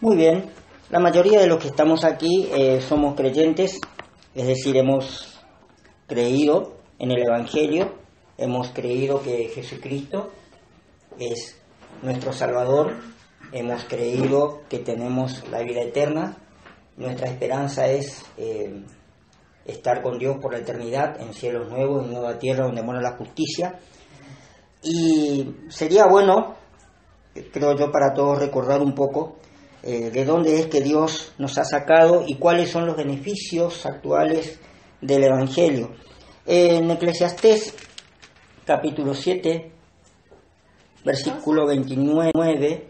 Muy bien, la mayoría de los que estamos aquí somos creyentes, es decir, hemos creído en el Evangelio, hemos creído que Jesucristo es nuestro Salvador, hemos creído que tenemos la vida eterna, nuestra esperanza es estar con Dios por la eternidad, en cielos nuevos, en nueva tierra donde mora la justicia. Y sería bueno, creo yo, para todos recordar un poco de dónde es que Dios nos ha sacado y cuáles son los beneficios actuales del Evangelio. En Eclesiastés, capítulo 7, versículo 29,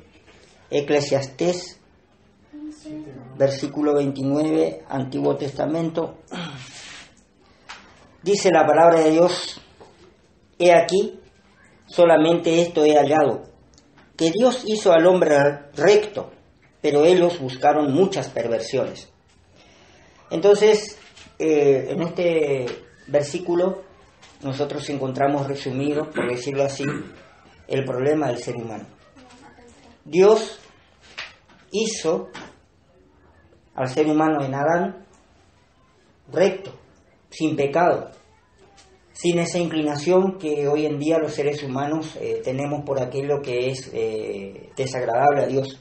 Eclesiastés, versículo 29, Antiguo Testamento, dice la palabra de Dios: he aquí, solamente esto he hallado, que Dios hizo al hombre recto, pero ellos buscaron muchas perversiones. Entonces, en este versículo nosotros encontramos resumido, por decirlo así, el problema del ser humano. Dios hizo al ser humano en Adán recto, sin pecado, sin esa inclinación que hoy en día los seres humanos tenemos por aquello que es desagradable a Dios.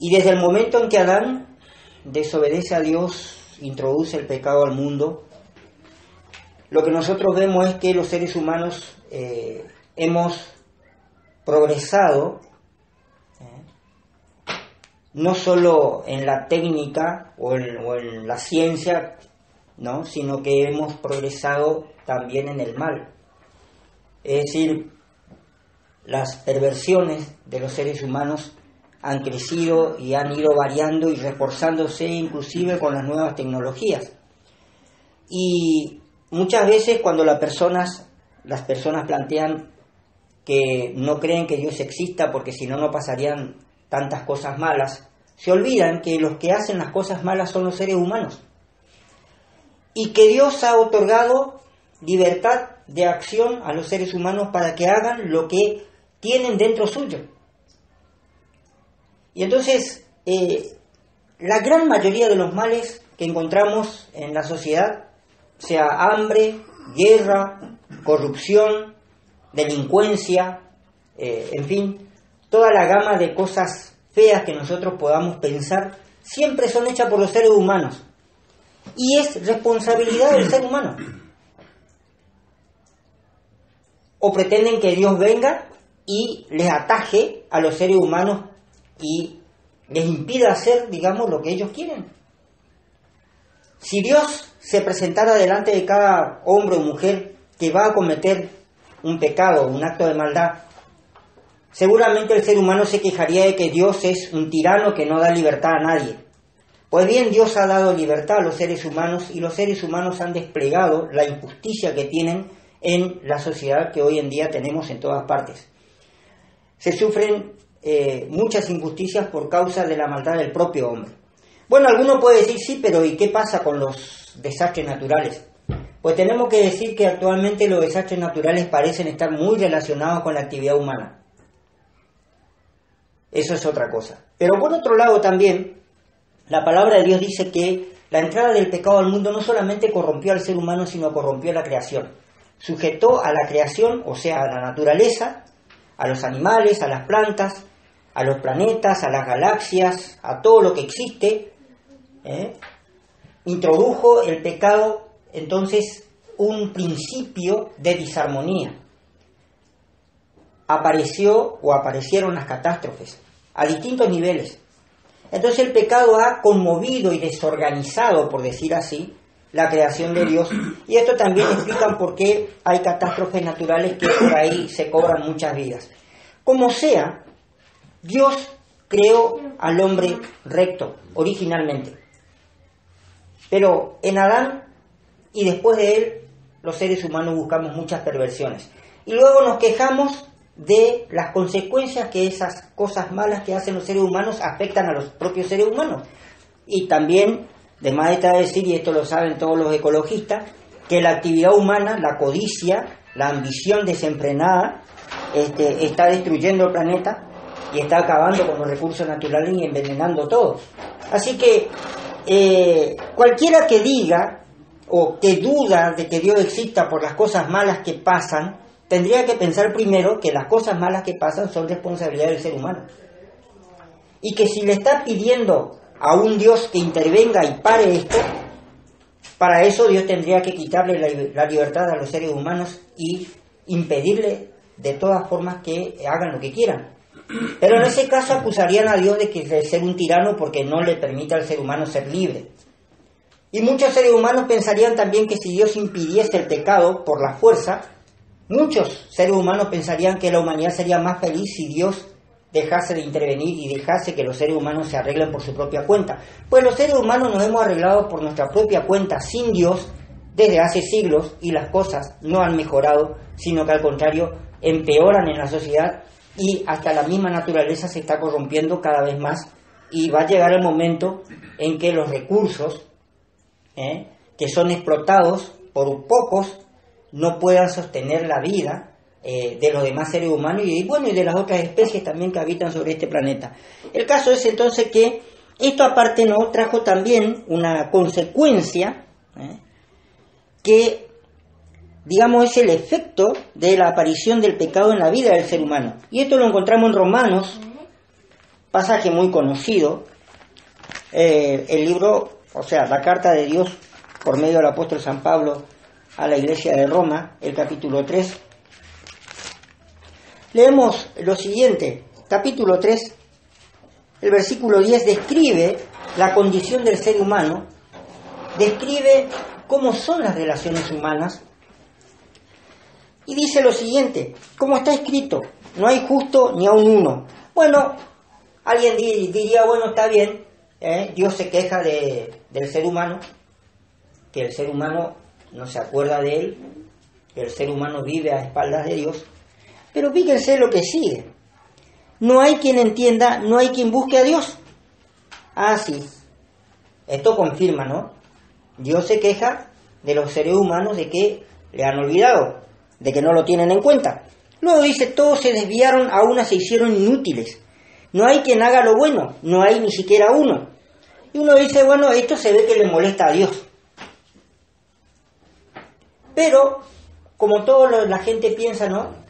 Y desde el momento en que Adán desobedece a Dios, introduce el pecado al mundo, lo que nosotros vemos es que los seres humanos hemos progresado, no solo en la técnica o en la ciencia, ¿no?, sino que hemos progresado también en el mal. Es decir, las perversiones de los seres humanos han crecido y han ido variando y reforzándose inclusive con las nuevas tecnologías. Y muchas veces cuando las personas plantean que no creen que Dios exista porque si no, no pasarían tantas cosas malas, se olvidan que los que hacen las cosas malas son los seres humanos y que Dios ha otorgado libertad de acción a los seres humanos para que hagan lo que tienen dentro suyo. Y entonces, la gran mayoría de los males que encontramos en la sociedad, sea hambre, guerra, corrupción, delincuencia, en fin, toda la gama de cosas feas que nosotros podamos pensar, siempre son hechas por los seres humanos. Y es responsabilidad del ser humano. O pretenden que Dios venga y les ataje a los seres humanos y les impida hacer, digamos, lo que ellos quieren. Si Dios se presentara delante de cada hombre o mujer que va a cometer un pecado, un acto de maldad, seguramente el ser humano se quejaría de que Dios es un tirano que no da libertad a nadie. Pues bien, Dios ha dado libertad a los seres humanos y los seres humanos han desplegado la injusticia que tienen en la sociedad que hoy en día tenemos en todas partes. Se sufren muchas injusticias por causa de la maldad del propio hombre. Bueno, alguno puede decir, sí, pero ¿y qué pasa con los desastres naturales? Pues tenemos que decir que actualmente los desastres naturales parecen estar muy relacionados con la actividad humana. Eso es otra cosa. Pero por otro lado también, la palabra de Dios dice que la entrada del pecado al mundo no solamente corrompió al ser humano, sino corrompió a la creación. Sujetó a la creación, o sea, a la naturaleza, a los animales, a las plantas, a los planetas, a las galaxias, a todo lo que existe. Introdujo el pecado, entonces, un principio de disarmonía. Aparecieron las catástrofes a distintos niveles. Entonces el pecado ha conmovido y desorganizado, por decir así, la creación de Dios. Y esto también explica por qué hay catástrofes naturales que por ahí se cobran muchas vidas. Como sea, Dios creó al hombre recto originalmente. Pero en Adán y después de él, los seres humanos buscamos muchas perversiones. Y luego nos quejamos de las consecuencias que esas cosas malas que hacen los seres humanos afectan a los propios seres humanos. Y también, de más está decir, y esto lo saben todos los ecologistas, que la actividad humana, la codicia, la ambición desenfrenada, está destruyendo el planeta y está acabando con los recursos naturales y envenenando todo. Así que cualquiera que diga o que duda de que Dios exista por las cosas malas que pasan, tendría que pensar primero que las cosas malas que pasan son responsabilidad del ser humano. Y que si le está pidiendo a un Dios que intervenga y pare esto, para eso Dios tendría que quitarle la libertad a los seres humanos y impedirle de todas formas que hagan lo que quieran. Pero en ese caso acusarían a Dios de ser un tirano porque no le permite al ser humano ser libre. Y muchos seres humanos pensarían también que si Dios impidiese el pecado por la fuerza, muchos seres humanos pensarían que la humanidad sería más feliz si Dios dejase de intervenir y dejase que los seres humanos se arreglen por su propia cuenta. Pues los seres humanos nos hemos arreglado por nuestra propia cuenta sin Dios desde hace siglos y las cosas no han mejorado, sino que al contrario empeoran en la sociedad y hasta la misma naturaleza se está corrompiendo cada vez más y va a llegar el momento en que los recursos que son explotados por pocos no puedan sostener la vida de los demás seres humanos y de las otras especies también que habitan sobre este planeta. El caso es entonces que esto aparte nos trajo también una consecuencia que digamos es el efecto de la aparición del pecado en la vida del ser humano. Y esto lo encontramos en Romanos, pasaje muy conocido, el libro, o sea, la carta de Dios por medio del apóstol San Pablo a la iglesia de Roma, el capítulo 3. Leemos lo siguiente, capítulo 3, el versículo 10 describe la condición del ser humano, describe cómo son las relaciones humanas, y dice lo siguiente, como está escrito, no hay justo ni aun uno. Bueno, alguien diría, bueno, está bien, Dios se queja del ser humano, que el ser humano no se acuerda de él, que el ser humano vive a espaldas de Dios. Pero fíjense lo que sigue. No hay quien entienda, no hay quien busque a Dios. Ah, sí. Esto confirma, ¿no? Dios se queja de los seres humanos de que le han olvidado, de que no lo tienen en cuenta. Luego dice, todos se desviaron, a una se hicieron inútiles. No hay quien haga lo bueno, no hay ni siquiera uno. Y uno dice, bueno, esto se ve que le molesta a Dios. Pero, como toda la gente piensa, ¿no?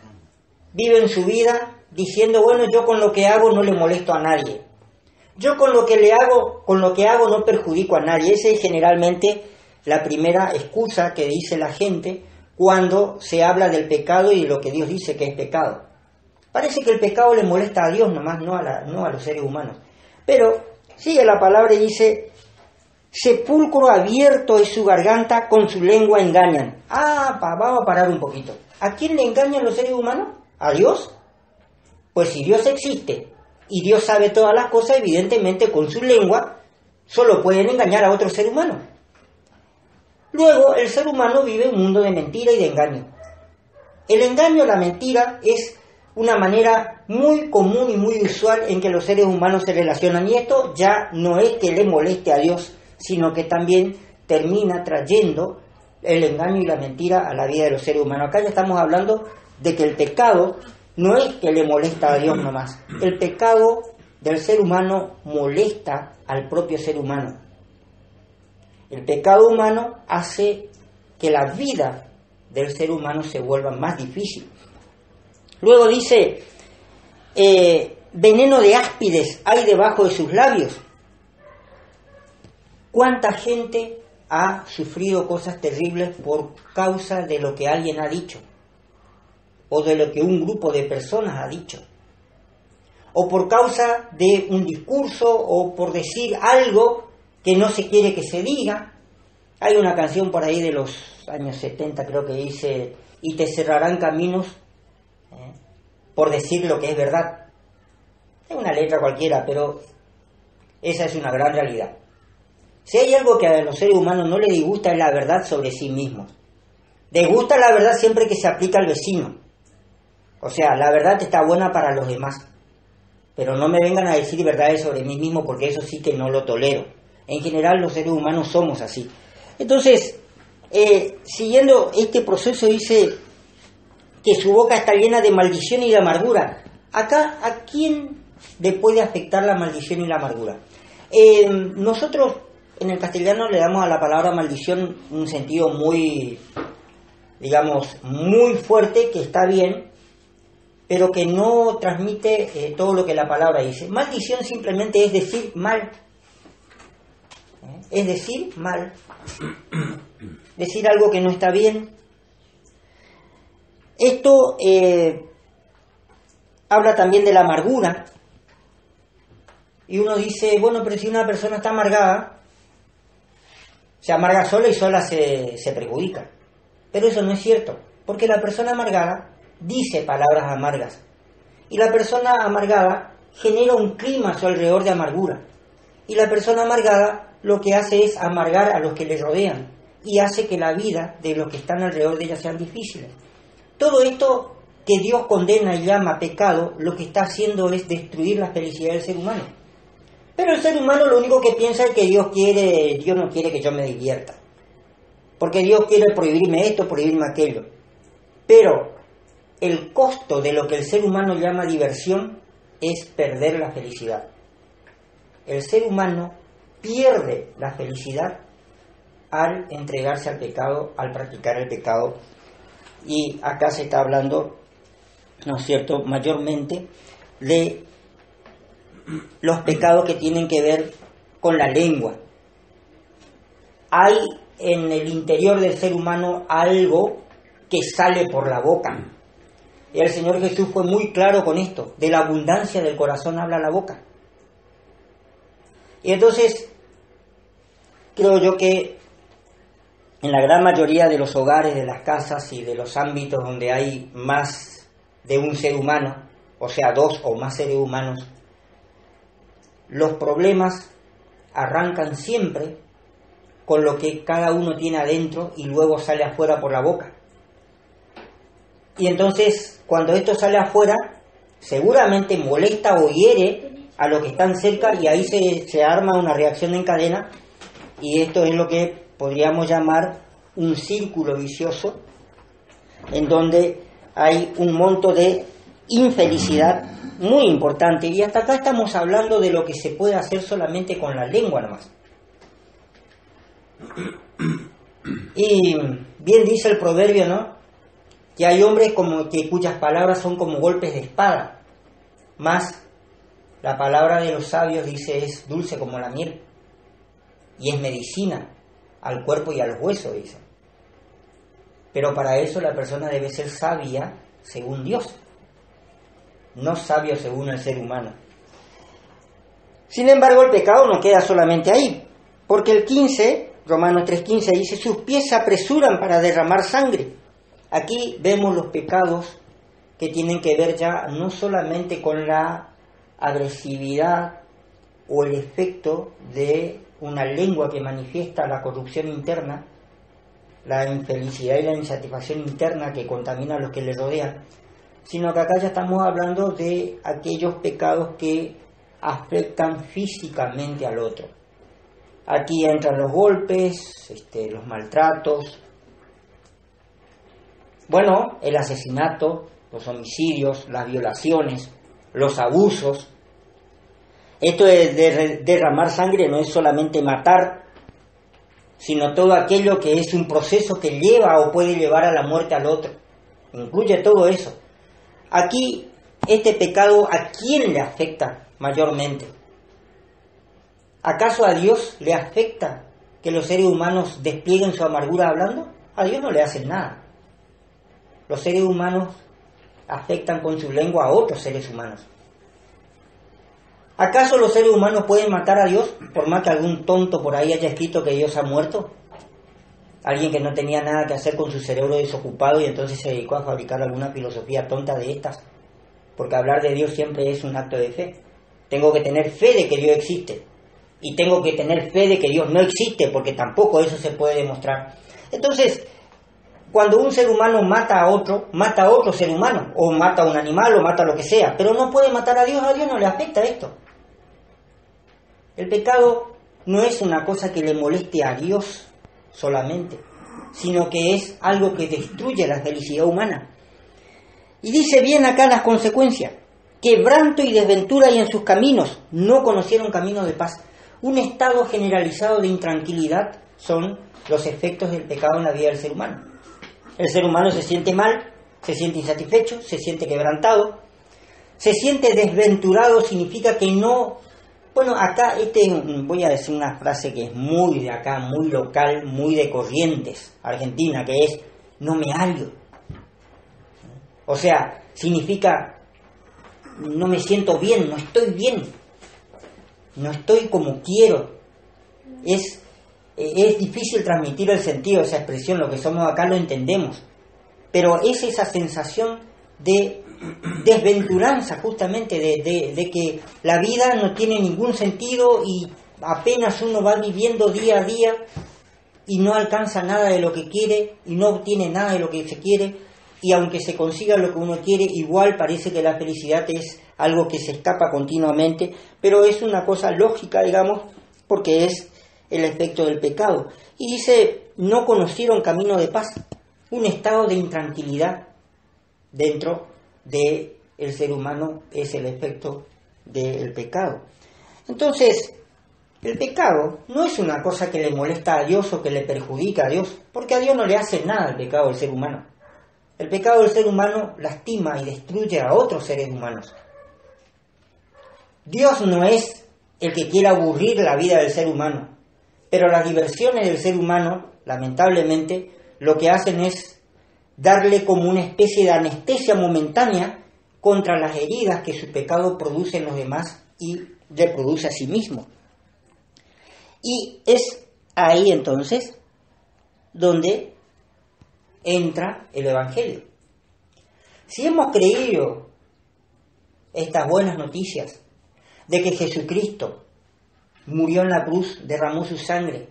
Viven su vida diciendo, bueno, yo con lo que hago no le molesto a nadie. Yo con lo que hago no perjudico a nadie. Esa es generalmente la primera excusa que dice la gente cuando se habla del pecado y de lo que Dios dice que es pecado. Parece que el pecado le molesta a Dios nomás, no a los seres humanos. Pero sigue la palabra y dice, sepulcro abierto es su garganta, con su lengua engañan. Vamos a parar un poquito. ¿A quién le engañan los seres humanos? ¿A Dios? Pues si Dios existe y Dios sabe todas las cosas, evidentemente con su lengua solo pueden engañar a otro ser humano. Luego, el ser humano vive un mundo de mentira y de engaño. El engaño, la mentira, es una manera muy común y muy usual en que los seres humanos se relacionan. Y esto ya no es que le moleste a Dios, sino que también termina trayendo el engaño y la mentira a la vida de los seres humanos. Acá ya estamos hablando de que el pecado no es que le molesta a Dios nomás. El pecado del ser humano molesta al propio ser humano. El pecado humano hace que la vida del ser humano se vuelva más difícil. Luego dice, veneno de áspides hay debajo de sus labios. ¿Cuánta gente ha sufrido cosas terribles por causa de lo que alguien ha dicho? O de lo que un grupo de personas ha dicho, o por causa de un discurso, o por decir algo que no se quiere que se diga. Hay una canción por ahí de los años 70, creo que dice, y te cerrarán caminos por decir lo que es verdad. Es una letra cualquiera, pero esa es una gran realidad. Si hay algo que a los seres humanos no les disgusta es la verdad sobre sí mismos. Les gusta la verdad siempre que se aplica al vecino. O sea, la verdad está buena para los demás, pero no me vengan a decir verdades sobre mí mismo porque eso sí que no lo tolero. En general los seres humanos somos así. Entonces, siguiendo este proceso dice que su boca está llena de maldición y de amargura. Acá, ¿a quién le puede afectar la maldición y la amargura. Nosotros en el castellano le damos a la palabra maldición un sentido muy, digamos, muy fuerte, que está bien, pero que no transmite todo lo que la palabra dice. Maldición simplemente es decir mal. Es decir mal. Decir algo que no está bien. Esto habla también de la amargura. Y uno dice, bueno, pero si una persona está amargada, se amarga sola y sola se perjudica. Pero eso no es cierto, porque la persona amargada dice palabras amargas. Y la persona amargada genera un clima a su alrededor de amargura. Y la persona amargada lo que hace es amargar a los que le rodean y hace que la vida de los que están alrededor de ella sean difíciles. Todo esto que Dios condena y llama pecado, lo que está haciendo es destruir la felicidad del ser humano. Pero el ser humano lo único que piensa es que Dios no quiere que yo me divierta. Porque Dios quiere prohibirme esto, prohibirme aquello. Pero el costo de lo que el ser humano llama diversión es perder la felicidad. El ser humano pierde la felicidad al entregarse al pecado, al practicar el pecado. Y acá se está hablando, ¿no es cierto?, mayormente de los pecados que tienen que ver con la lengua. Hay en el interior del ser humano algo que sale por la boca. Y el Señor Jesús fue muy claro con esto: de la abundancia del corazón habla la boca. Y entonces, creo yo que en la gran mayoría de los hogares, de las casas y de los ámbitos donde hay más de un ser humano, o sea, dos o más seres humanos, los problemas arrancan siempre con lo que cada uno tiene adentro y luego sale afuera por la boca. Y entonces, cuando esto sale afuera, seguramente molesta o hiere a los que están cerca, y ahí se arma una reacción en cadena, y esto es lo que podríamos llamar un círculo vicioso, en donde hay un monto de infelicidad muy importante. Y hasta acá estamos hablando de lo que se puede hacer solamente con la lengua nomás. Y bien dice el proverbio, ¿no?, que hay hombres cuyas palabras son como golpes de espada, más la palabra de los sabios, dice, es dulce como la miel y es medicina al cuerpo y a los huesos, dice. Pero para eso la persona debe ser sabia según Dios, no sabio según el ser humano. Sin embargo, el pecado no queda solamente ahí, porque el 15, Romanos 3:15, dice: sus pies se apresuran para derramar sangre. Aquí vemos los pecados que tienen que ver ya no solamente con la agresividad o el efecto de una lengua que manifiesta la corrupción interna, la infelicidad y la insatisfacción interna que contamina a los que le rodean, sino que acá ya estamos hablando de aquellos pecados que afectan físicamente al otro. Aquí entran los golpes, los maltratos, bueno, el asesinato, los homicidios, las violaciones, los abusos. Esto de derramar sangre no es solamente matar, sino todo aquello que es un proceso que lleva o puede llevar a la muerte al otro. Incluye todo eso. Aquí, este pecado, ¿a quién le afecta mayormente? ¿Acaso a Dios le afecta que los seres humanos desplieguen su amargura hablando? A Dios no le hacen nada. Los seres humanos afectan con su lengua a otros seres humanos. ¿Acaso los seres humanos pueden matar a Dios por más que algún tonto por ahí haya escrito que Dios ha muerto? Alguien que no tenía nada que hacer con su cerebro desocupado y entonces se dedicó a fabricar alguna filosofía tonta de estas. Porque hablar de Dios siempre es un acto de fe. Tengo que tener fe de que Dios existe. Y tengo que tener fe de que Dios no existe, porque tampoco eso se puede demostrar. Entonces, cuando un ser humano mata a otro ser humano, o mata a un animal, o mata a lo que sea, pero no puede matar a Dios no le afecta esto. El pecado no es una cosa que le moleste a Dios solamente, sino que es algo que destruye la felicidad humana. Y dice bien acá las consecuencias: quebranto y desventura hay en sus caminos, no conocieron camino de paz. Un estado generalizado de intranquilidad son los efectos del pecado en la vida del ser humano. El ser humano se siente mal, se siente insatisfecho, se siente quebrantado, se siente desventurado, significa que no... Bueno, acá voy a decir una frase que es muy de acá, muy local, muy de Corrientes, Argentina, que es, no me hallo. O sea, significa, no me siento bien, no estoy como quiero. Es difícil transmitir el sentido de esa expresión, lo que somos acá lo entendemos, pero es esa sensación de desventuranza, justamente, de que la vida no tiene ningún sentido y apenas uno va viviendo día a día y no alcanza nada de lo que quiere y no obtiene nada de lo que se quiere, y aunque se consiga lo que uno quiere, igual parece que la felicidad es algo que se escapa continuamente, pero es una cosa lógica, digamos, porque es el efecto del pecado. Y dice, no conocieron camino de paz, un estado de intranquilidad dentro del ser humano es el efecto del pecado. Entonces, el pecado no es una cosa que le molesta a Dios o que le perjudica a Dios, porque a Dios no le hace nada el pecado del ser humano. El pecado del ser humano lastima y destruye a otros seres humanos. Dios no es el que quiera aburrir la vida del ser humano, pero las diversiones del ser humano, lamentablemente, lo que hacen es darle como una especie de anestesia momentánea contra las heridas que su pecado produce en los demás y reproduce a sí mismo. Y es ahí entonces donde entra el Evangelio. Si hemos creído estas buenas noticias de que Jesucristo murió en la cruz, derramó su sangre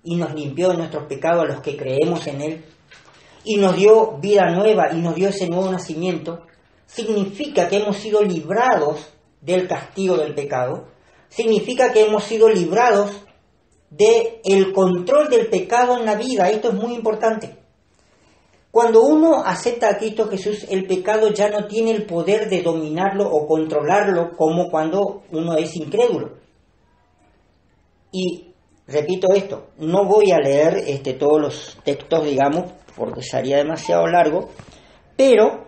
y nos limpió de nuestros pecados a los que creemos en Él, y nos dio vida nueva y nos dio ese nuevo nacimiento, significa que hemos sido librados del castigo del pecado, significa que hemos sido librados del control del pecado en la vida. Esto es muy importante. Cuando uno acepta a Cristo Jesús, el pecado ya no tiene el poder de dominarlo o controlarlo como cuando uno es incrédulo. Y repito esto, no voy a leer todos los textos, digamos, porque sería demasiado largo, pero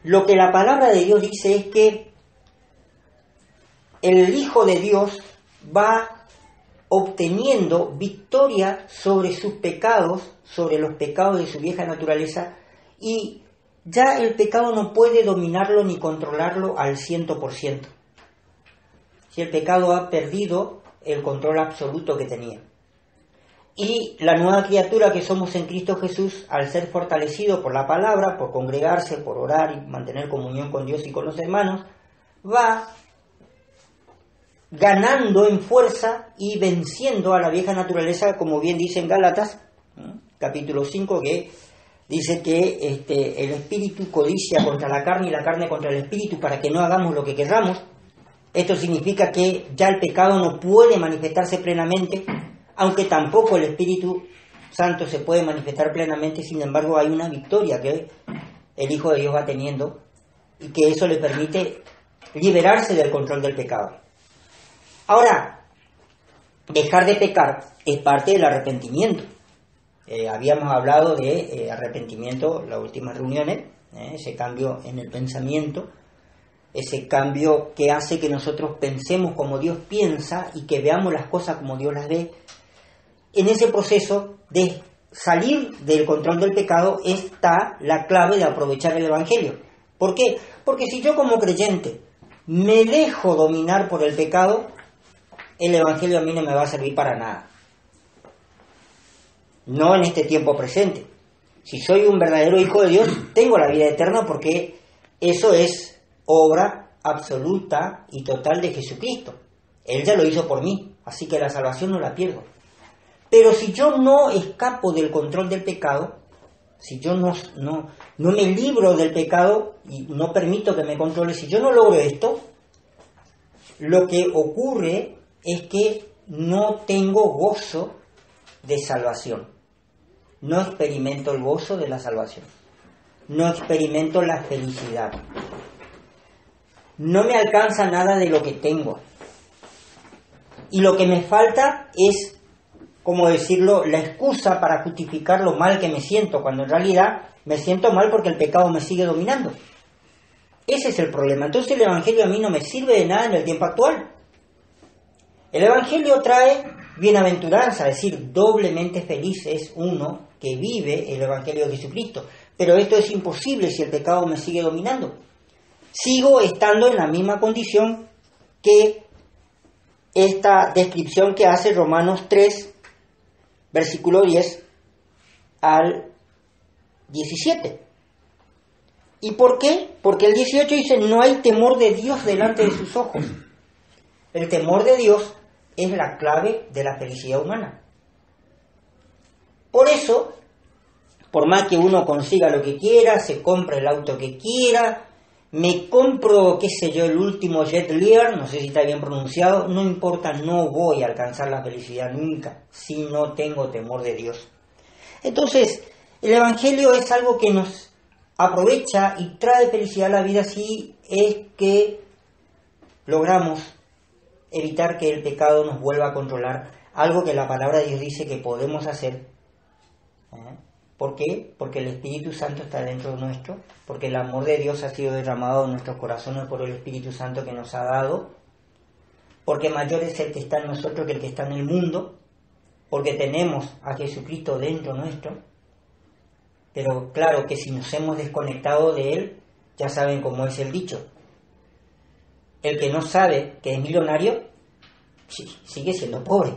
lo que la palabra de Dios dice es que el Hijo de Dios va obteniendo victoria sobre sus pecados, sobre los pecados de su vieja naturaleza, y ya el pecado no puede dominarlo ni controlarlo al 100%. Si el pecado ha perdido el control absoluto que tenía. Y la nueva criatura que somos en Cristo Jesús, al ser fortalecido por la palabra, por congregarse, por orar y mantener comunión con Dios y con los hermanos, va ganando en fuerza y venciendo a la vieja naturaleza, como bien dice en Gálatas, capítulo 5, que dice que el espíritu codicia contra la carne y la carne contra el espíritu para que no hagamos lo que querramos. Esto significa que ya el pecado no puede manifestarse plenamente, aunque tampoco el Espíritu Santo se puede manifestar plenamente. Sin embargo, hay una victoria que el Hijo de Dios va teniendo y que eso le permite liberarse del control del pecado. Ahora, dejar de pecar es parte del arrepentimiento. Habíamos hablado de arrepentimiento en las últimas reuniones, ese cambio en el pensamiento, ese cambio que hace que nosotros pensemos como Dios piensa y que veamos las cosas como Dios las ve. En ese proceso de salir del control del pecado está la clave de aprovechar el Evangelio. ¿Por qué? Porque si yo como creyente me dejo dominar por el pecado, el Evangelio a mí no me va a servir para nada. No en este tiempo presente. Si soy un verdadero hijo de Dios, tengo la vida eterna porque eso es obra absoluta y total de Jesucristo. Él ya lo hizo por mí, así que la salvación no la pierdo. Pero si yo no escapo del control del pecado, si yo no me libro del pecado y no permito que me controle, si yo no logro esto, lo que ocurre es que no tengo gozo de salvación. No experimento el gozo de la salvación. No experimento la felicidad. no me alcanza nada de lo que tengo. Y lo que me falta es, como decirlo, la excusa para justificar lo mal que me siento, cuando en realidad me siento mal porque el pecado me sigue dominando. Ese es el problema. Entonces el Evangelio a mí no me sirve de nada en el tiempo actual. El Evangelio trae bienaventuranza, es decir, doblemente feliz es uno que vive el Evangelio de Jesucristo. Pero esto es imposible si el pecado me sigue dominando. Sigo estando en la misma condición que esta descripción que hace Romanos 3, versículo 10 al 17. ¿Y por qué? Porque el 18 dice, no hay temor de Dios delante de sus ojos. El temor de Dios es la clave de la felicidad humana. Por eso, por más que uno consiga lo que quiera, se compre el auto que quiera, me compro, qué sé yo, el último Jet Lear, no sé si está bien pronunciado, no importa, no voy a alcanzar la felicidad nunca si no tengo temor de Dios. Entonces, el Evangelio es algo que nos aprovecha y trae felicidad a la vida si es que logramos evitar que el pecado nos vuelva a controlar, algo que la palabra de Dios dice que podemos hacer. ¿Por qué? Porque el Espíritu Santo está dentro nuestro, porque el amor de Dios ha sido derramado en nuestros corazones por el Espíritu Santo que nos ha dado, porque mayor es el que está en nosotros que el que está en el mundo, porque tenemos a Jesucristo dentro nuestro. Pero claro que si nos hemos desconectado de Él, ya saben cómo es el dicho. El que no sabe que es millonario, sigue siendo pobre.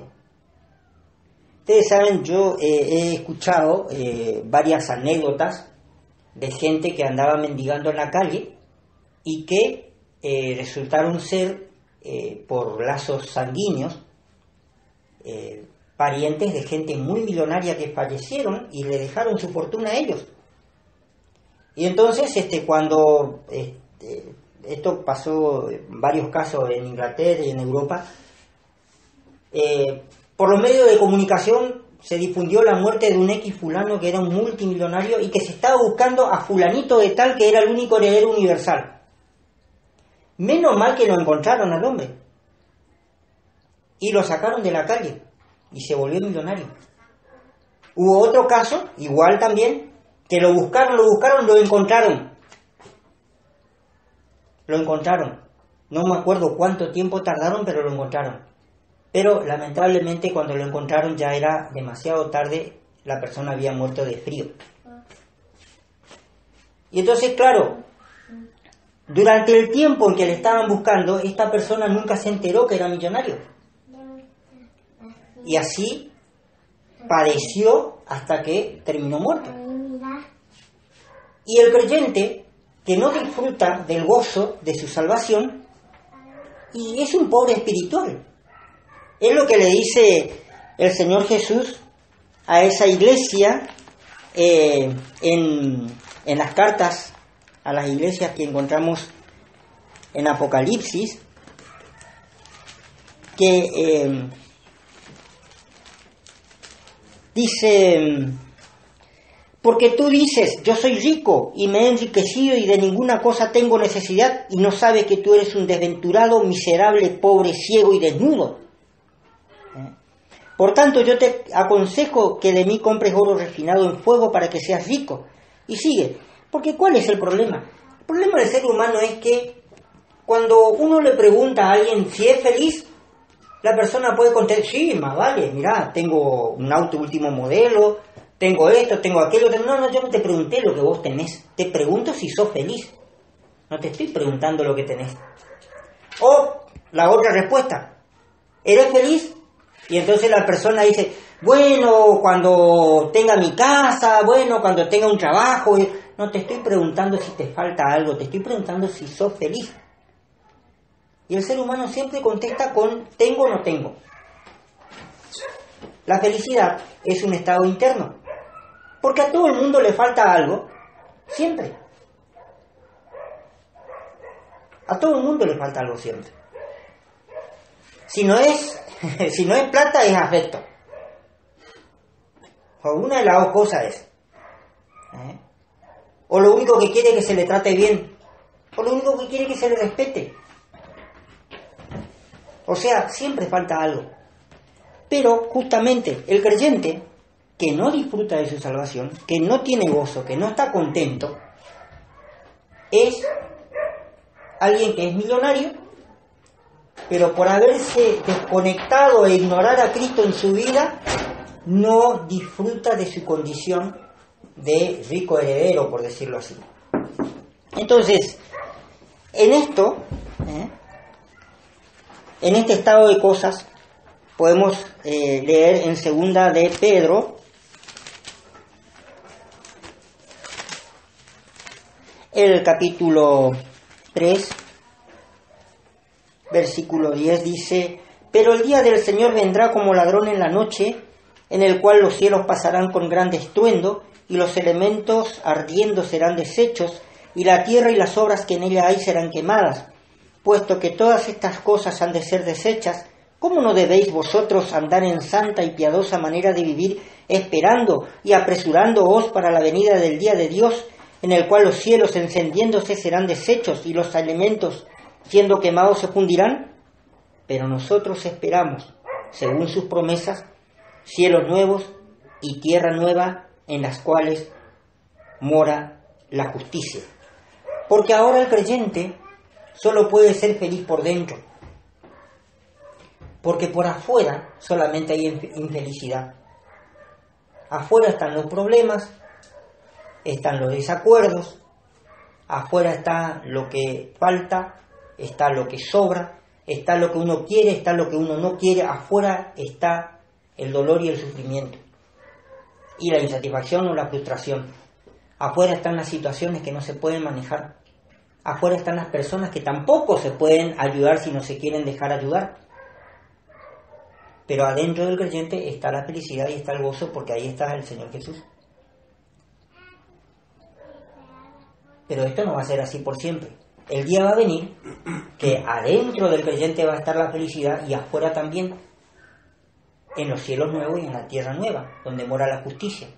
Ustedes saben, yo he escuchado varias anécdotas de gente que andaba mendigando en la calle y que resultaron ser, por lazos sanguíneos, parientes de gente muy millonaria que fallecieron y le dejaron su fortuna a ellos. Y entonces, cuando esto pasó en varios casos en Inglaterra y en Europa, por los medios de comunicación se difundió la muerte de un X fulano que era un multimillonario y que se estaba buscando a fulanito de tal que era el único heredero universal. Menos mal que lo encontraron al hombre y lo sacaron de la calle y se volvió millonario. Hubo otro caso, igual también, que lo buscaron, lo encontraron. Lo encontraron. No me acuerdo cuánto tiempo tardaron, pero lo encontraron. Pero lamentablemente cuando lo encontraron ya era demasiado tarde, la persona había muerto de frío. Y entonces, claro, durante el tiempo en que le estaban buscando, esta persona nunca se enteró que era millonario. Y así padeció hasta que terminó muerto. Y el creyente que no disfruta del gozo de su salvación y es un pobre espiritual. Es lo que le dice el Señor Jesús a esa iglesia en las cartas a las iglesias que encontramos en Apocalipsis, que dice, porque tú dices, yo soy rico y me he enriquecido y de ninguna cosa tengo necesidad, y no sabes que tú eres un desventurado, miserable, pobre, ciego y desnudo. Por tanto, yo te aconsejo que de mí compres oro refinado en fuego para que seas rico. Y sigue, porque ¿cuál es el problema? El problema del ser humano es que cuando uno le pregunta a alguien si es feliz, la persona puede contestar, sí, más vale, mirá, tengo un auto último modelo, tengo esto, tengo aquello. No, yo no te pregunté lo que vos tenés, te pregunto si sos feliz. No te estoy preguntando lo que tenés. O la otra respuesta, ¿eres feliz? Y entonces la persona dice, bueno, cuando tenga mi casa, bueno, cuando tenga un trabajo. No te estoy preguntando si te falta algo, te estoy preguntando si sos feliz. Y el ser humano siempre contesta con tengo o no tengo. La felicidad es un estado interno, porque a todo el mundo le falta algo, siempre. A todo el mundo le falta algo siempre. Si no es plata, es afecto. O una de las dos cosas es. O lo único que quiere es que se le trate bien. O lo único que quiere es que se le respete. O sea, siempre falta algo. Pero justamente el creyente que no disfruta de su salvación, que no tiene gozo, que no está contento, es alguien que es millonario, pero por haberse desconectado e ignorar a Cristo en su vida, no disfruta de su condición de rico heredero, por decirlo así. Entonces, en esto, en este estado de cosas, podemos leer en segunda de Pedro, el capítulo 3, versículo 10 dice: pero el día del Señor vendrá como ladrón en la noche, en el cual los cielos pasarán con gran estruendo, y los elementos ardiendo serán deshechos, y la tierra y las obras que en ella hay serán quemadas. Puesto que todas estas cosas han de ser deshechas, ¿cómo no debéis vosotros andar en santa y piadosa manera de vivir, esperando y apresurándoos para la venida del día de Dios, en el cual los cielos encendiéndose serán deshechos, y los elementos siendo quemados se fundirán? Pero nosotros esperamos, según sus promesas, cielos nuevos y tierra nueva, en las cuales mora la justicia. Porque ahora el creyente solo puede ser feliz por dentro, porque por afuera solamente hay infelicidad. Afuera están los problemas, están los desacuerdos, afuera está lo que falta, está lo que sobra, está lo que uno quiere, está lo que uno no quiere. Afuera está el dolor y el sufrimiento, y la insatisfacción o la frustración. Afuera están las situaciones que no se pueden manejar. Afuera están las personas que tampoco se pueden ayudar si no se quieren dejar ayudar. Pero adentro del creyente está la felicidad y está el gozo, porque ahí está el Señor Jesús. Pero esto no va a ser así por siempre. El día va a venir que adentro del creyente va a estar la felicidad, y afuera también, en los cielos nuevos y en la tierra nueva, donde mora la justicia.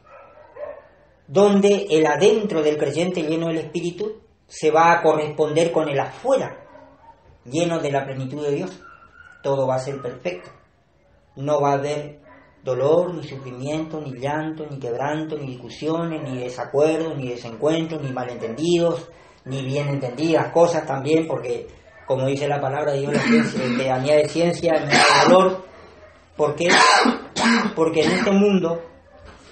Donde el adentro del creyente lleno del Espíritu se va a corresponder con el afuera, lleno de la plenitud de Dios. Todo va a ser perfecto. No va a haber dolor, ni sufrimiento, ni llanto, ni quebranto, ni discusiones, ni desacuerdos, ni desencuentros, ni malentendidos, ni bien entendidas cosas también, porque, como dice la palabra de Dios, la ciencia añade ciencia, añade dolor. ¿Por qué? Porque en este mundo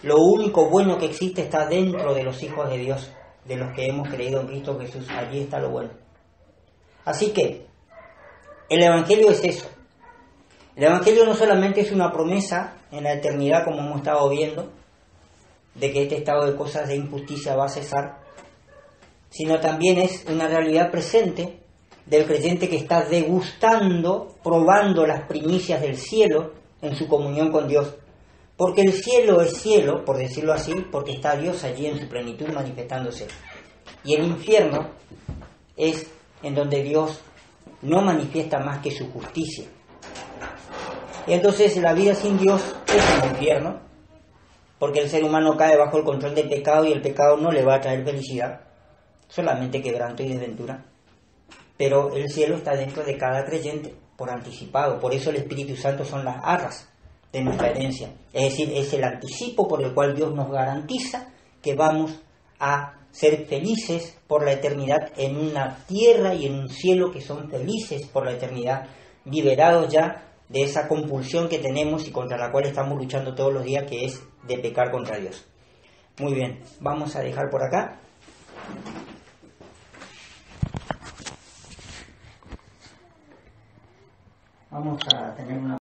lo único bueno que existe está dentro de los hijos de Dios, de los que hemos creído en Cristo Jesús. Allí está lo bueno. Así que el Evangelio es eso. El Evangelio no solamente es una promesa en la eternidad, como hemos estado viendo, de que este estado de cosas de injusticia va a cesar, sino también es una realidad presente del creyente que está degustando, probando las primicias del cielo en su comunión con Dios. Porque el cielo es cielo, por decirlo así, porque está Dios allí en su plenitud manifestándose. Y el infierno es en donde Dios no manifiesta más que su justicia. Y entonces la vida sin Dios es un infierno, porque el ser humano cae bajo el control del pecado, y el pecado no le va a traer felicidad, solamente quebranto y desventura. Pero el cielo está dentro de cada creyente, por anticipado. Por eso el Espíritu Santo son las arras de nuestra herencia. Es decir, es el anticipo por el cual Dios nos garantiza que vamos a ser felices por la eternidad en una tierra y en un cielo que son felices por la eternidad, liberados ya de esa compulsión que tenemos y contra la cual estamos luchando todos los días, que es de pecar contra Dios. Muy bien, vamos a dejar por acá. Vamos a tener una